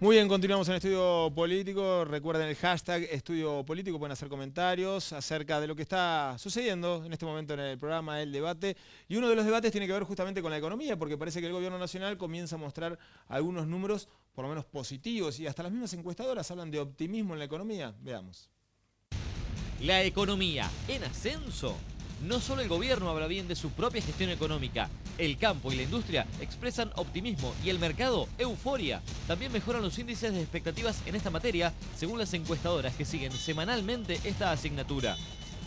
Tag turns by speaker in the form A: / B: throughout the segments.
A: Muy bien, continuamos en Estudio Político. Recuerden el hashtag Estudio Político, pueden hacer comentarios acerca de lo que está sucediendo en este momento en el programa, el debate. Y uno de los debates tiene que ver justamente con la economía, porque parece que el gobierno nacional comienza a mostrar algunos números por lo menos positivos y hasta las mismas encuestadoras hablan de optimismo en la economía. Veamos.
B: La economía en ascenso. No solo el gobierno habla bien de su propia gestión económica, el campo y la industria expresan optimismo y el mercado euforia. También mejoran los índices de expectativas en esta materia, según las encuestadoras que siguen semanalmente esta asignatura.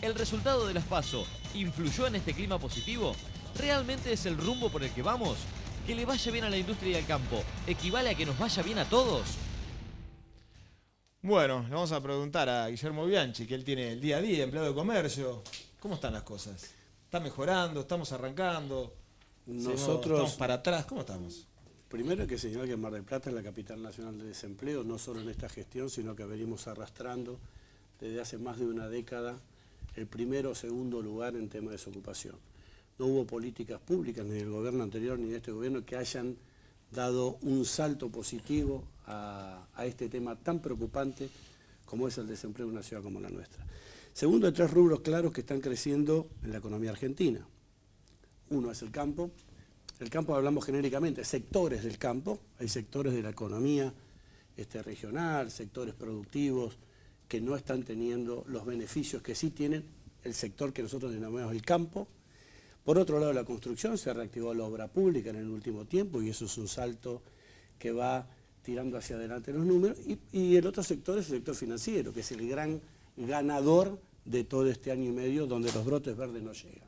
B: ¿El resultado de las PASO influyó en este clima positivo? ¿Realmente es el rumbo por el que vamos? Que le vaya bien a la industria y al campo, ¿equivale a que nos vaya bien a todos?
A: Bueno, le vamos a preguntar a Guillermo Bianchi, que él tiene el día a día, empleado de comercio. ¿Cómo están las cosas? ¿Está mejorando? ¿Estamos arrancando? ¿Estamos para atrás? ¿Cómo estamos?
C: Primero hay que señalar que Mar del Plata es la capital nacional de desempleo, no solo en esta gestión, sino que venimos arrastrando desde hace más de una década el primero o segundo lugar en tema de desocupación. No hubo políticas públicas ni del gobierno anterior ni de este gobierno que hayan dado un salto positivo a este tema tan preocupante como es el desempleo en una ciudad como la nuestra. Segundo, hay tres rubros claros que están creciendo en la economía argentina. Uno es el campo. El campo hablamos genéricamente, sectores del campo, hay sectores de la economía regional, sectores productivos que no están teniendo los beneficios que sí tienen el sector que nosotros denominamos el campo. Por otro lado, la construcción, se reactivó la obra pública en el último tiempo y eso es un salto que va tirando hacia adelante los números. Y el otro sector es el sector financiero, que es el gran ganador de todo este año y medio donde los brotes verdes no llegan.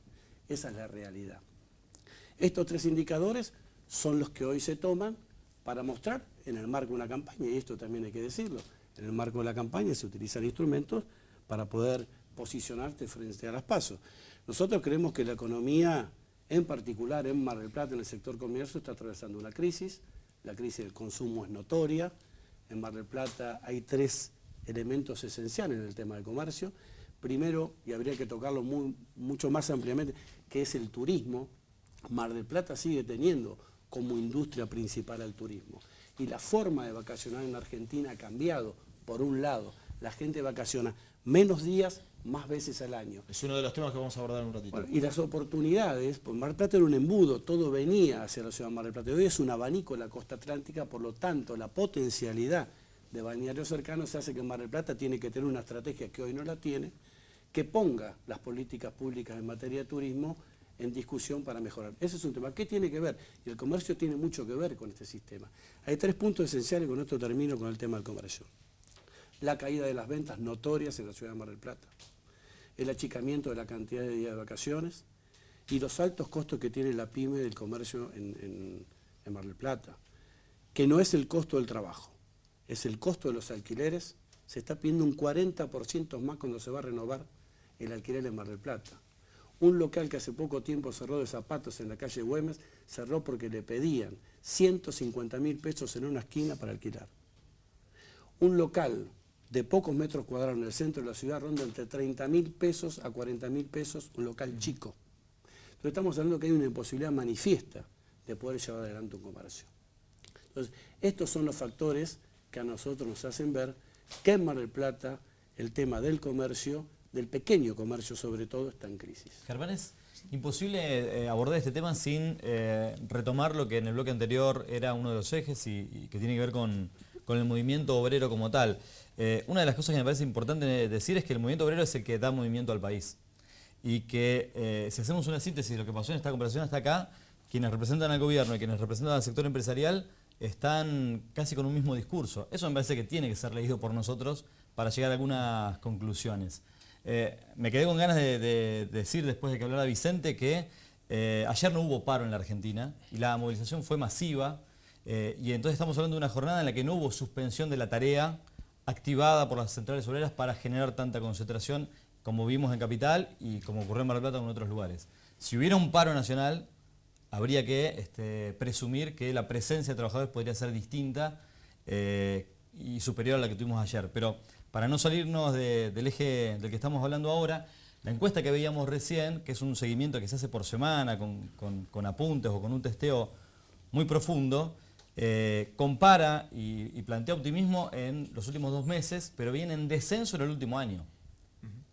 C: Esa es la realidad. Estos tres indicadores son los que hoy se toman para mostrar en el marco de una campaña, y esto también hay que decirlo, en el marco de la campaña se utilizan instrumentos para poder posicionarte frente a las PASO. Nosotros creemos que la economía, en particular en Mar del Plata, en el sector comercio, está atravesando una crisis. La crisis del consumo es notoria. En Mar del Plata hay tres elementos esenciales en el tema del comercio. Primero, y habría que tocarlo mucho más ampliamente, que es el turismo. Mar del Plata sigue teniendo como industria principal al turismo. Y la forma de vacacionar en Argentina ha cambiado. Por un lado, la gente vacaciona menos días, más veces al año.
A: Es uno de los temas que vamos a abordar en un ratito.
C: Bueno, y las oportunidades, pues Mar del Plata era un embudo, todo venía hacia la ciudad de Mar del Plata. Hoy es un abanico en la costa atlántica, por lo tanto, la potencialidad de balnearios cercanos hace que Mar del Plata tiene que tener una estrategia que hoy no la tiene, que ponga las políticas públicas en materia de turismo en discusión para mejorar. Ese es un tema. ¿Qué tiene que ver? Y el comercio tiene mucho que ver con este sistema. Hay tres puntos esenciales, con esto termino con el tema del comercio. La caída de las ventas notorias en la ciudad de Mar del Plata, el achicamiento de la cantidad de días de vacaciones y los altos costos que tiene la pyme del comercio en Mar del Plata, que no es el costo del trabajo, es el costo de los alquileres. Se está pidiendo un 40% más cuando se va a renovar el alquiler en Mar del Plata. Un local que hace poco tiempo cerró de zapatos en la calle Güemes, cerró porque le pedían 150.000 pesos en una esquina para alquilar. Un local de pocos metros cuadrados en el centro de la ciudad ronda entre 30.000 pesos a 40.000 pesos, un local chico. Entonces estamos hablando que hay una imposibilidad manifiesta de poder llevar adelante un comercio. Entonces, estos son los factores que a nosotros nos hacen ver que en Mar del Plata el tema del comercio, del pequeño comercio sobre todo, está en crisis.
D: Germán, es imposible abordar este tema sin retomar lo que en el bloque anterior era uno de los ejes y que tiene que ver con el movimiento obrero como tal. Una de las cosas que me parece importante decir es que el movimiento obrero es el que da movimiento al país. Y que si hacemos una síntesis de lo que pasó en esta conversación hasta acá, quienes representan al gobierno y quienes representan al sector empresarial están casi con un mismo discurso. Eso me parece que tiene que ser leído por nosotros para llegar a algunas conclusiones. Me quedé con ganas de decir, después de que hablara Vicente, que ayer no hubo paro en la Argentina y la movilización fue masiva. Y entonces estamos hablando de una jornada en la que no hubo suspensión de la tarea activada por las centrales obreras para generar tanta concentración como vimos en Capital y como ocurrió en Mar del Plata o en otros lugares. Si hubiera un paro nacional, habría que presumir que la presencia de trabajadores podría ser distinta y superior a la que tuvimos ayer. Pero para no salirnos del eje del que estamos hablando ahora, la encuesta que veíamos recién, que es un seguimiento que se hace por semana con apuntes o con un testeo muy profundo, compara y plantea optimismo en los últimos 2 meses, pero viene en descenso en el último año,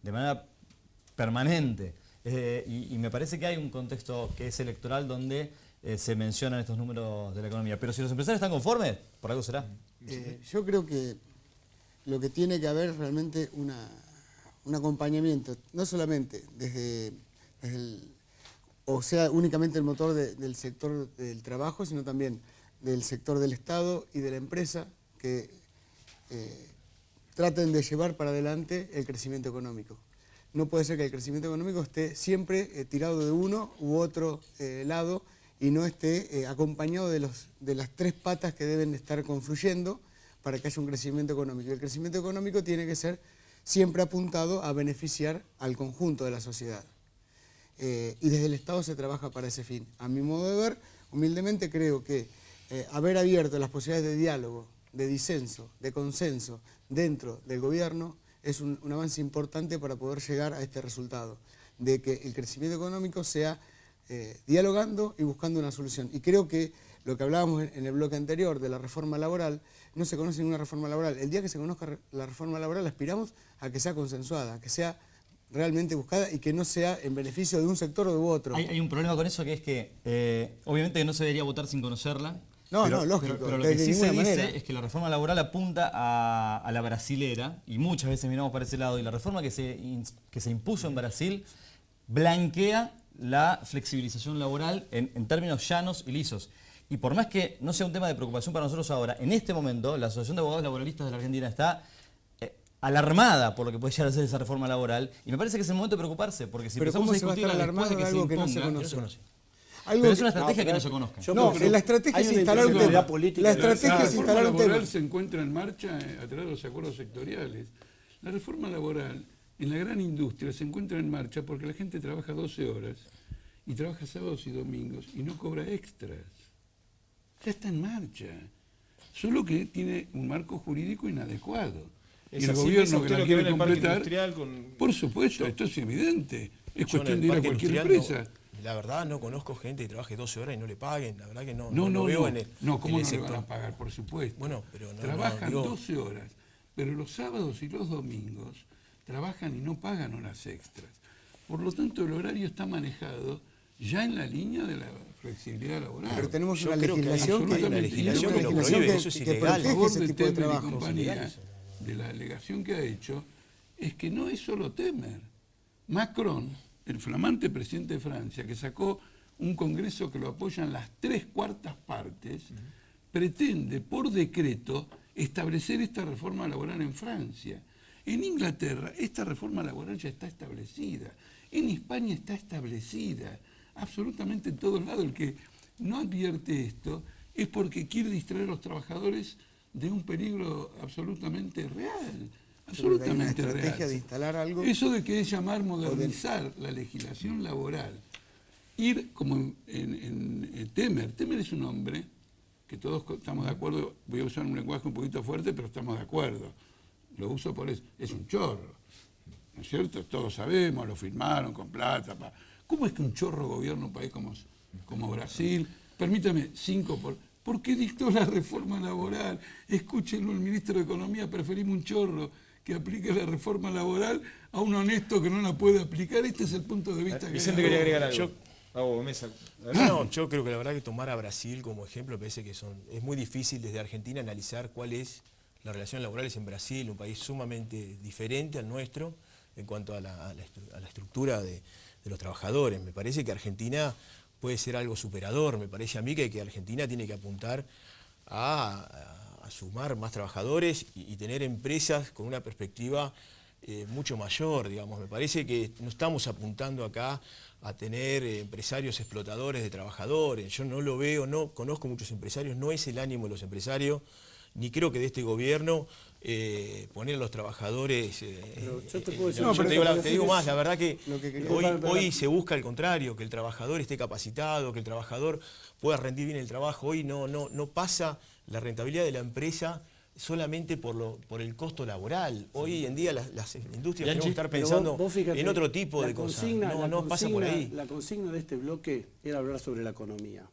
D: de manera permanente. Y me parece que hay un contexto que es electoral donde se mencionan estos números de la economía. Pero si los empresarios están conformes, por algo será.
E: Yo creo que lo que tiene que haber realmente un acompañamiento, no solamente desde o sea, únicamente el motor del sector del trabajo, sino también del sector del Estado y de la empresa, que traten de llevar para adelante el crecimiento económico. No puede ser que el crecimiento económico esté siempre tirado de uno u otro lado y no esté acompañado de las 3 patas que deben estar confluyendo para que haya un crecimiento económico. Y el crecimiento económico tiene que ser siempre apuntado a beneficiar al conjunto de la sociedad. Y desde el Estado se trabaja para ese fin. A mi modo de ver, humildemente creo que haber abierto las posibilidades de diálogo, de disenso, de consenso dentro del gobierno es un avance importante para poder llegar a este resultado, de que el crecimiento económico sea dialogando y buscando una solución. Y creo que lo que hablábamos en el bloque anterior de la reforma laboral, no se conoce ninguna reforma laboral. El día que se conozca la reforma laboral aspiramos a que sea consensuada, a que sea realmente buscada y que no sea en beneficio de un sector o de otro.
D: Hay un problema con eso, que es que obviamente que no se debería votar sin conocerla.
E: No, lógico.
D: Pero lo que sí se dice es que la reforma laboral apunta a la brasilera, y muchas veces miramos para ese lado, y la reforma que se impuso en Brasil blanquea la flexibilización laboral en términos llanos y lisos. Y por más que no sea un tema de preocupación para nosotros ahora, en este momento la Asociación de Abogados Laboralistas de la Argentina está alarmada por lo que puede llegar a ser esa reforma laboral, y me parece que es el momento de preocuparse, porque si empezamos a discutirla después de que se imponga, no se conoce. Pero es una estrategia que no se conozca.
E: No, la estrategia es instalar un tema. La estrategia es instalar un tema.
F: La reforma laboral se encuentra en marcha a través de los acuerdos sectoriales. La reforma laboral en la gran industria se encuentra en marcha porque la gente trabaja 12 horas y trabaja sábados y domingos y no cobra extras. Ya está en marcha. Solo que tiene un marco jurídico inadecuado. Y el gobierno que la quiere completar, por supuesto, esto es evidente. Es cuestión de ir a cualquier empresa.
G: La verdad no conozco gente que trabaje 12 horas y no le paguen, la verdad que no
F: lo
G: veo en el
F: No, ¿cómo no
G: sector?
F: le van a pagar? Por supuesto.
G: Bueno, pero no,
F: trabajan 12 horas, pero los sábados y los domingos trabajan y no pagan horas extras. Por lo tanto, el horario está manejado ya en la línea de la flexibilidad laboral.
E: Pero tenemos
G: Yo
E: una
G: creo que
E: legislación
G: hay una legislación que lo prohíbe, eso es ilegal.
E: protege
F: favor
E: ese
F: de
E: tipo de
F: Temer y
E: trabajo.
F: compañía, de la alegación que ha hecho, es que no es solo Temer. Macron, el flamante presidente de Francia, que sacó un congreso que lo apoyan las 3/4 partes, pretende por decreto establecer esta reforma laboral en Francia. En Inglaterra esta reforma laboral ya está establecida. En España está establecida. Absolutamente en todos lados. El que no advierte esto es porque quiere distraer a los trabajadores de un peligro absolutamente real. Absolutamente
E: Hay una estrategia
F: real.
E: de instalar algo.
F: Eso de que es llamar modernizar la legislación laboral, ir como en Temer. Temer es un hombre que todos estamos de acuerdo, voy a usar un lenguaje un poquito fuerte, pero estamos de acuerdo. Lo uso por eso. Es un chorro, ¿no es cierto? Todos sabemos, lo firmaron con plata. ¿Cómo es que un chorro gobierna un país como Brasil? Permítame, 5 ¿Por qué dictó la reforma laboral? Escúchenlo, el ministro de Economía, preferimos un chorro que aplique la reforma laboral a un honesto que no la puede aplicar. Este es el punto de vista que
A: Vicente quería agregar algo.
G: Yo creo que la verdad que tomar a Brasil como ejemplo parece que es muy difícil desde Argentina analizar cuál es la relación laboral en Brasil, un país sumamente diferente al nuestro en cuanto a la estructura de los trabajadores. Me parece que Argentina puede ser algo superador, me parece a mí que Argentina tiene que apuntar a sumar más trabajadores y tener empresas con una perspectiva mucho mayor, digamos. Me parece que no estamos apuntando acá a tener empresarios explotadores de trabajadores. Yo no lo veo, no conozco muchos empresarios, no es el ánimo de los empresarios, ni creo que de este gobierno poner a los trabajadores...
C: yo te puedo decir...
G: te digo más, la verdad que hoy se busca al contrario, que el trabajador esté capacitado, que el trabajador pueda rendir bien el trabajo. Hoy no pasa la rentabilidad de la empresa solamente por el costo laboral. Hoy en día las industrias tenemos que estar pensando en otro tipo de cosas. No pasa por ahí.
C: La consigna de este bloque era hablar sobre la economía.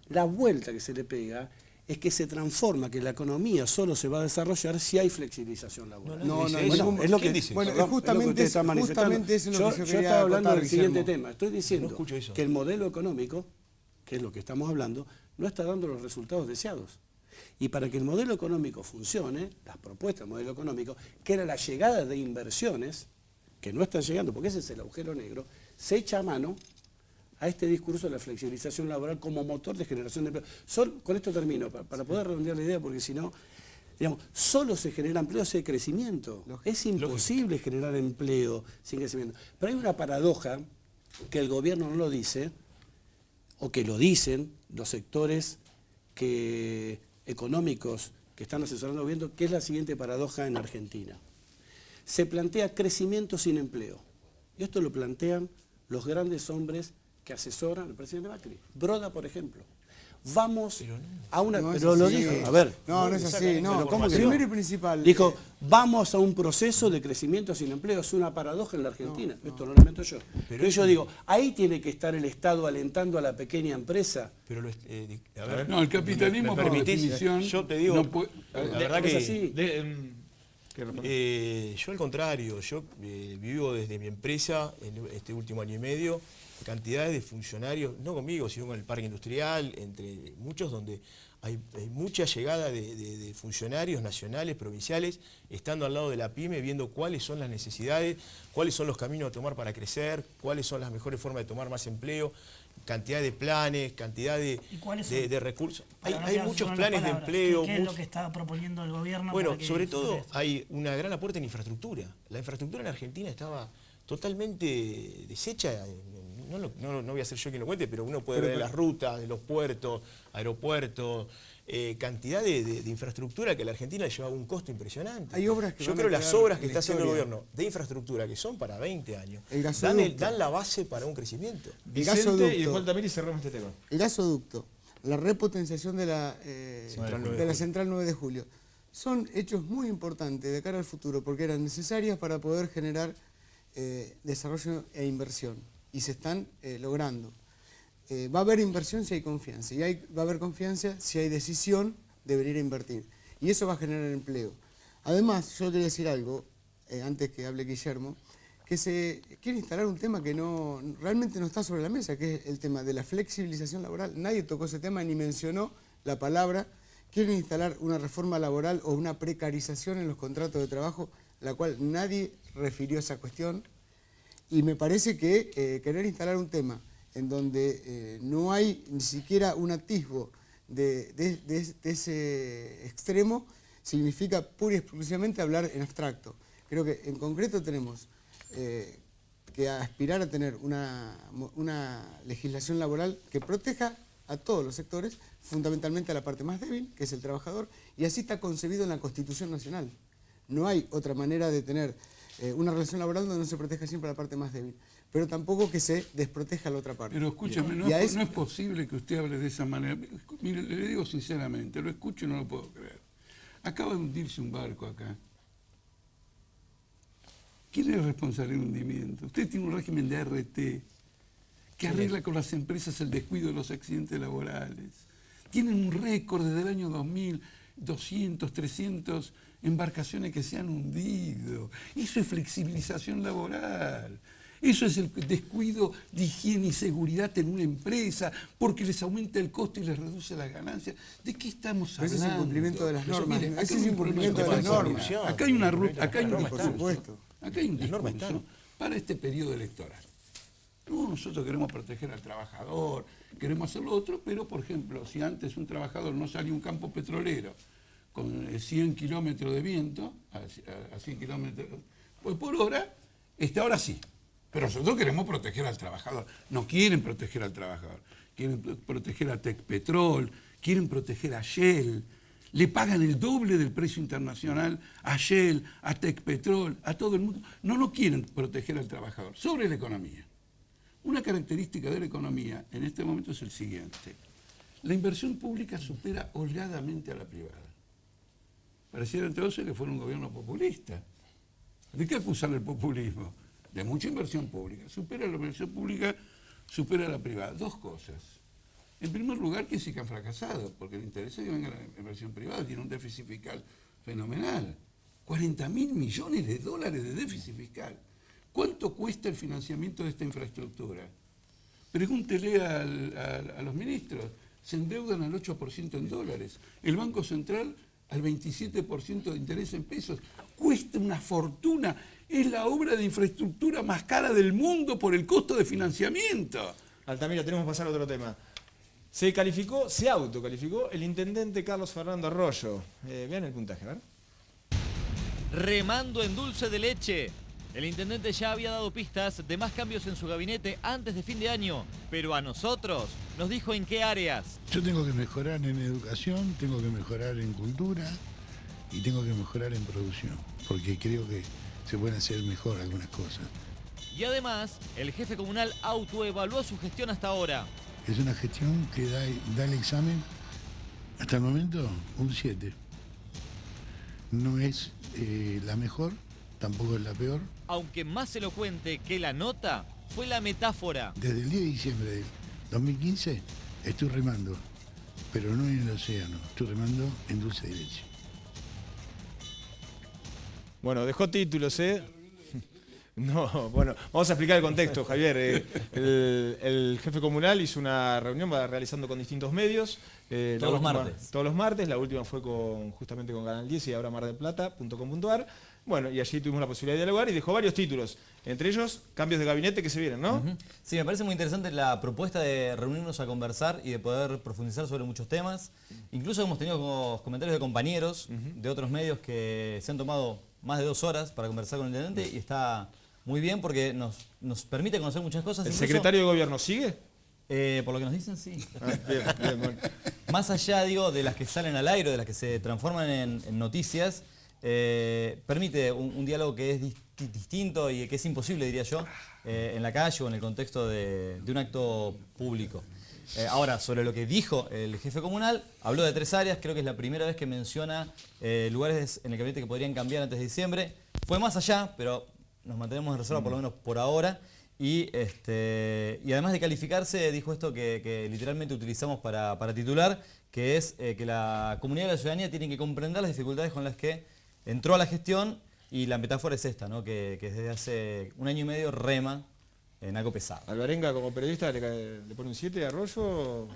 C: La vuelta que se le pega es que se transforma, que la economía solo se va a desarrollar si hay flexibilización laboral.
E: No,
G: dice
E: no,
G: eso.
C: Bueno, es lo que
G: dice.
E: Bueno,
C: perdón,
E: justamente
C: es lo que usted está
E: justamente eso es lo que yo
C: yo
E: quería
C: estaba hablando
E: acotar,
C: del siguiente
E: Guillermo.
C: tema. Estoy diciendo
G: No escucho eso.
C: que el modelo económico, que es lo que estamos hablando, no está dando los resultados deseados. Y para que el modelo económico funcione, las propuestas del modelo económico, que era la llegada de inversiones, que no están llegando, porque ese es el agujero negro, se echa a mano a este discurso de la flexibilización laboral como motor de generación de empleo. Con esto termino, para poder redondear la idea, porque si no, digamos, solo se genera empleo si hay crecimiento. Es imposible generar empleo sin crecimiento. Pero hay una paradoja que el gobierno no lo dice, o que lo dicen los sectores económicos que están asesorando al gobierno, que es la siguiente paradoja en Argentina. Se plantea crecimiento sin empleo. Y esto lo plantean los grandes hombres que asesoran al presidente Macri. Broda, por ejemplo. Vamos a una...
E: No es
C: pero lo
E: así.
C: dijo, a ver.
E: No, no es así. No,
C: ¿cómo que
E: primero
C: no?
E: y principal.
C: Dijo, vamos a un proceso de crecimiento sin empleo. Es una paradoja en la Argentina. Esto no lo invento yo. Pero yo digo, ahí tiene que estar el Estado alentando a la pequeña empresa.
G: Pero a ver,
F: No, el capitalismo,
G: ¿me
F: por
G: permitís?
F: definición,
G: Yo te digo,
F: no puede-
G: la verdad
C: es
G: que
C: así.
G: yo al contrario, yo vivo desde mi empresa en este último año y medio, cantidades de funcionarios, no conmigo, sino con el parque industrial, entre muchos, donde hay mucha llegada de funcionarios nacionales, provinciales, estando al lado de la pyme, viendo cuáles son las necesidades, cuáles son los caminos a tomar para crecer, cuáles son las mejores formas de tomar más empleo, cantidad de planes, cantidad de recursos. Hay muchos planes de empleo.
H: ¿Qué es lo que está proponiendo el gobierno?
G: Bueno,
H: para que
G: sobre todo
H: esto?
G: hay una gran aporte en infraestructura. La infraestructura en Argentina estaba totalmente deshecha. No voy a ser yo quien lo cuente, pero uno puede ver las rutas de los puertos, aeropuertos, cantidad de infraestructura que a la Argentina le llevaba un costo impresionante.
E: Hay obras que
G: yo
E: van a
G: creo que las
E: quedar
G: obras que
E: en
G: está haciendo el
E: historia.
G: gobierno de infraestructura, que son para 20 años,
E: El gasoducto.
G: dan la base para un crecimiento.
A: Vicente
E: gasoducto.
A: y después también y cerramos este tema.
E: El gasoducto, la repotenciación de la Central 9 de Julio, son hechos muy importantes de cara al futuro porque eran necesarias para poder generar desarrollo e inversión y se están logrando. Va a haber inversión si hay confianza y va a haber confianza si hay decisión de venir a invertir y eso va a generar empleo. Además, yo quería decir algo, antes que hable Guillermo, que se quiere instalar un tema que realmente no está sobre la mesa, que es el tema de la flexibilización laboral. Nadie tocó ese tema ni mencionó la palabra. Quieren instalar una reforma laboral o una precarización en los contratos de trabajo, la cual nadie refirió a esa cuestión. Y me parece que querer instalar un tema en donde no hay ni siquiera un atisbo de ese extremo significa pura y exclusivamente hablar en abstracto. Creo que en concreto tenemos que aspirar a tener una legislación laboral que proteja a todos los sectores, fundamentalmente a la parte más débil, que es el trabajador, y así está concebido en la Constitución Nacional. No hay otra manera de tener una relación laboral donde no se proteja siempre a la parte más débil, pero tampoco que se desproteja a la otra parte.
F: Pero escúchame, no es posible que usted hable de esa manera. Mire, le digo sinceramente, lo escucho y no lo puedo creer. Acaba de hundirse un barco acá. ¿Quién es el responsable del hundimiento? Usted tiene un régimen de ART que arregla con las empresas el descuido de los accidentes laborales. Tienen un récord desde el año 2000, 200, 300 embarcaciones que se han hundido. Eso es flexibilización laboral. Eso es el descuido de higiene y seguridad en una empresa, porque les aumenta el costo y les reduce las ganancias. ¿De qué estamos hablando?
E: Ese es incumplimiento de las normas.
F: Mire,
E: Ese es incumplimiento de las normas.
F: Acá hay una ruta, acá hay un
E: Por supuesto.
F: Acá hay un discurso para este periodo electoral. No, nosotros queremos proteger al trabajador, queremos hacer lo otro, pero, por ejemplo, si antes un trabajador no salía a un campo petrolero con 100 kilómetros de viento, a 100 kilómetros por hora, ahora sí. Pero nosotros queremos proteger al trabajador. No quieren proteger al trabajador. Quieren proteger a Tecpetrol, quieren proteger a Shell. Le pagan el doble del precio internacional a Shell, a Tecpetrol, a todo el mundo. No quieren proteger al trabajador. Sobre la economía. Una característica de la economía en este momento es el siguiente. La inversión pública supera holgadamente a la privada. Pareciera entonces que fuera un gobierno populista. ¿De qué acusar el populismo? De mucha inversión pública. La inversión pública supera a la privada. Dos cosas. En primer lugar, que sí que han fracasado, porque le interesa que venga la inversión privada, tiene un déficit fiscal fenomenal. 40.000 millones de dólares de déficit fiscal. ¿Cuánto cuesta el financiamiento de esta infraestructura? Pregúntele a los ministros. Se endeudan al 8% en dólares. El Banco Central al 27% de interés en pesos. Cuesta una fortuna. Es la obra de infraestructura más cara del mundo por el costo de financiamiento.
A: Altamira, tenemos que pasar a otro tema. Se autocalificó el intendente Carlos Fernando Arroyo. Vean el puntaje, a ver.
B: Remando en dulce de leche. El intendente ya había dado pistas de más cambios en su gabinete antes de fin de año, pero a nosotros nos dijo en qué áreas.
I: Yo tengo que mejorar en educación, tengo que mejorar en cultura y tengo que mejorar en producción, porque creo que se pueden hacer mejor algunas cosas.
B: Y además, el jefe comunal autoevaluó su gestión hasta ahora.
I: Es una gestión que da el examen, hasta el momento, un 7. No es la mejor, tampoco es la peor.
B: Aunque más elocuente que la nota fue la metáfora.
I: Desde el 10 de diciembre del 2015 estoy remando, pero no en el océano, estoy remando en dulce de leche.
A: Bueno, dejó títulos, ¿eh? No, bueno, vamos a explicar el contexto, Javier. El jefe comunal hizo una reunión, va realizando con distintos medios.
D: Todos los martes.
A: Todos los martes, la última fue justamente con Canal 10 y ahora mardelplata.com.ar. Bueno, y allí tuvimos la posibilidad de dialogar y dejó varios títulos, entre ellos cambios de gabinete que se vienen, ¿no?
D: Sí, me parece muy interesante la propuesta de reunirnos a conversar y de poder profundizar sobre muchos temas. Incluso hemos tenido comentarios de compañeros de otros medios que se han tomado más de 2 horas para conversar con el intendente y está muy bien porque nos permite conocer muchas cosas.
A: ¿El
D: incluso,
A: secretario de gobierno sigue?
D: Por lo que nos dicen, sí.
A: Bien, bueno.
D: Más allá, digo, de las que salen al aire, de las que se transforman en noticias, permite un diálogo que es distinto y que es imposible, diría yo, en la calle o en el contexto de un acto público. Ahora, sobre lo que dijo el jefe comunal, habló de 3 áreas, creo que es la primera vez que menciona lugares en el gabinete que podrían cambiar antes de diciembre. Fue más allá, pero nos mantenemos en reserva por lo menos por ahora. Y además de calificarse, dijo esto que literalmente utilizamos para titular, que es que la comunidad y la ciudadanía tienen que comprender las dificultades con las que entró a la gestión, y la metáfora es esta, ¿no? Que desde hace 1 año y medio rema en algo pesado.
A: Alvarenga, como periodista, le pone un 7 a Arroyo.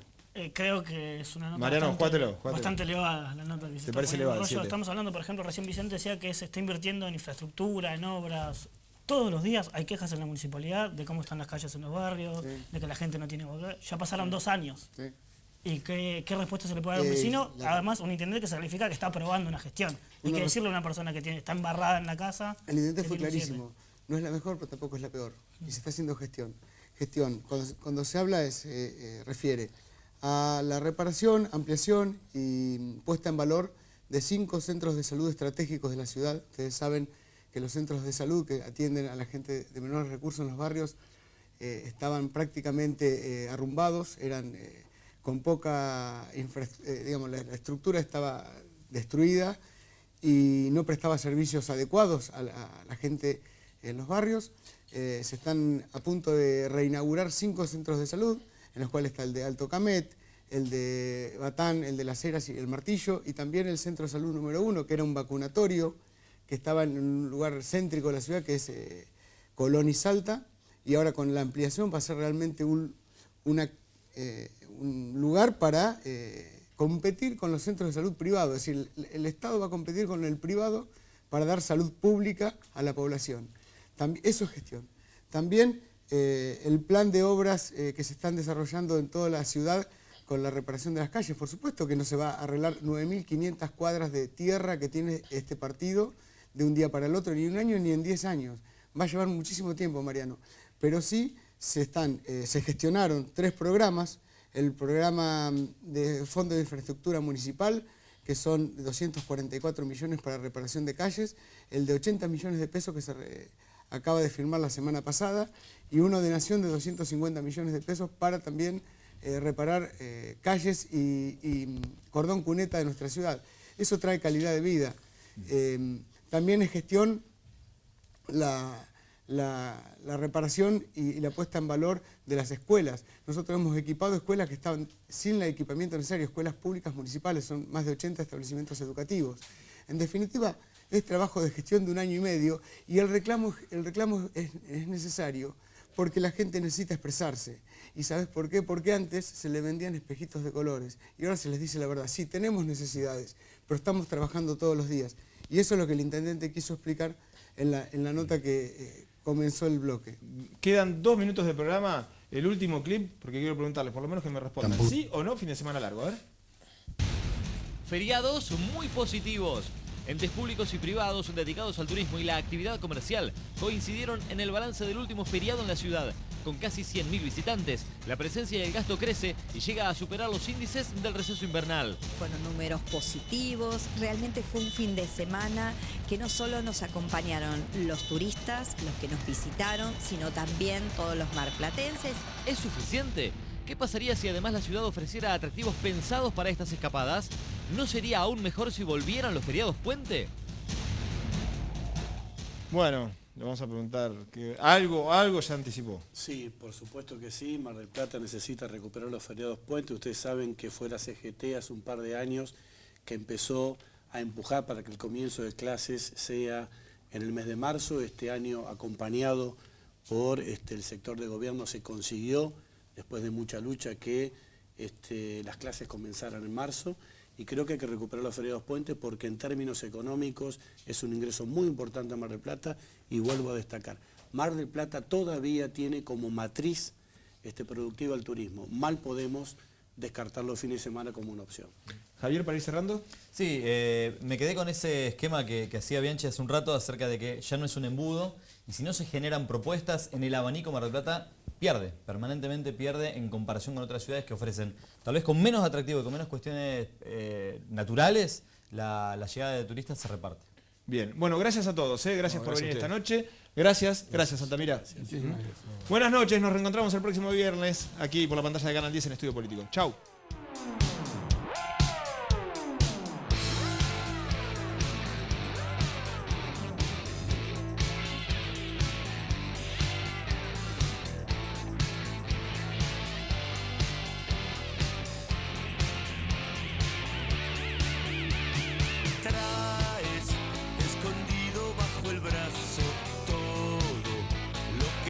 H: Creo que es una nota
A: Mariano,
H: bastante elevada la nota que se
A: ¿Te
H: está
A: parece
H: poniendo
A: elevada?
H: Arroyo. Estamos hablando, por ejemplo, recién Vicente decía que se está invirtiendo en infraestructura, en obras. Todos los días hay quejas en la municipalidad de cómo están las calles en los barrios, de que la gente no tiene volver. Ya pasaron 2 años.
E: Sí.
H: ¿Y qué respuesta se le puede dar a un vecino? Además, un intendente que se califica que está aprobando una gestión. Hay que decirle a una persona que está embarrada en la casa.
E: El intendente fue
H: tiene un 7.
E: clarísimo. No es la mejor, pero tampoco es la peor. Y se está haciendo gestión. Cuando se habla, refiere a la reparación, ampliación y puesta en valor de 5 centros de salud estratégicos de la ciudad. Ustedes saben que los centros de salud que atienden a la gente de menores recursos en los barrios estaban prácticamente arrumbados, eran con poca digamos, la estructura estaba destruida y no prestaba servicios adecuados a la gente en los barrios. Se están a punto de reinaugurar 5 centros de salud, en los cuales está el de Alto Camet, el de Batán, el de Las Heras y el Martillo, y también el centro de salud número 1, que era un vacunatorio, que estaba en un lugar céntrico de la ciudad, que es Colón y Salta, y ahora con la ampliación va a ser realmente un lugar para competir con los centros de salud privados. Es decir, el Estado va a competir con el privado para dar salud pública a la población. Eso es gestión. También el plan de obras que se están desarrollando en toda la ciudad con la reparación de las calles. Por supuesto que no se va a arreglar 9.500 cuadras de tierra que tiene este partido de un día para el otro, ni en 1 año ni en 10 años. Va a llevar muchísimo tiempo, Mariano. Pero sí se gestionaron 3 programas. El programa de Fondo de Infraestructura Municipal, que son 244 millones para reparación de calles, el de 80 millones de pesos que se acaba de firmar la semana pasada, y uno de Nación de 250 millones de pesos para también reparar calles y cordón cuneta de nuestra ciudad. Eso trae calidad de vida. También es gestión la la reparación y la puesta en valor de las escuelas. Nosotros hemos equipado escuelas que estaban sin el equipamiento necesario, escuelas públicas municipales, son más de 80 establecimientos educativos. En definitiva, es trabajo de gestión de 1 año y medio y el reclamo es necesario porque la gente necesita expresarse. ¿Y sabes por qué? Porque antes se le vendían espejitos de colores y ahora se les dice la verdad. Sí, tenemos necesidades, pero estamos trabajando todos los días. Y eso es lo que el intendente quiso explicar en la nota que comenzó el bloque.
A: Quedan 2 minutos de programa, el último clip, porque quiero preguntarles, por lo menos que me respondan.
I: Tampoco.
A: ¿Sí o no fin de semana largo? A ver.
B: Feriados muy positivos. Entes públicos y privados dedicados al turismo y la actividad comercial coincidieron en el balance del último feriado en la ciudad. Con casi 100.000 visitantes, la presencia y el gasto crece y llega a superar los índices del receso invernal.
J: Fueron números positivos, realmente fue un fin de semana que no solo nos acompañaron los turistas, los que nos visitaron, sino también todos los marplatenses.
B: ¿Es suficiente? ¿Qué pasaría si además la ciudad ofreciera atractivos pensados para estas escapadas? ¿No sería aún mejor si volvieran los feriados puente?
A: Bueno, le vamos a preguntar que algo ya anticipó.
C: Sí, por supuesto que sí. Mar del Plata necesita recuperar los feriados puentes. Ustedes saben que fue la CGT hace un par de años que empezó a empujar para que el comienzo de clases sea en el mes de marzo. Este año, acompañado por el sector de gobierno, se consiguió, después de mucha lucha, que las clases comenzaran en marzo. Y creo que hay que recuperar los feriados puentes porque en términos económicos es un ingreso muy importante a Mar del Plata. Y vuelvo a destacar, Mar del Plata todavía tiene como matriz productiva el turismo. Mal podemos descartar los fines de semana como una opción.
A: Javier, para ir cerrando.
D: Sí, me quedé con ese esquema que hacía Bianchi hace un rato acerca de que ya no es un embudo y si no se generan propuestas en el abanico, Mar del Plata pierde, permanentemente pierde en comparación con otras ciudades que ofrecen, tal vez con menos atractivo y con menos cuestiones naturales, la llegada de turistas se reparte.
A: Bien, bueno, gracias a todos, gracias por venir esta noche. Gracias Altamira.
F: Gracias.
A: Buenas noches, nos reencontramos el próximo viernes aquí por la pantalla de Canal 10 en Estudio Político. Chau.
K: Tra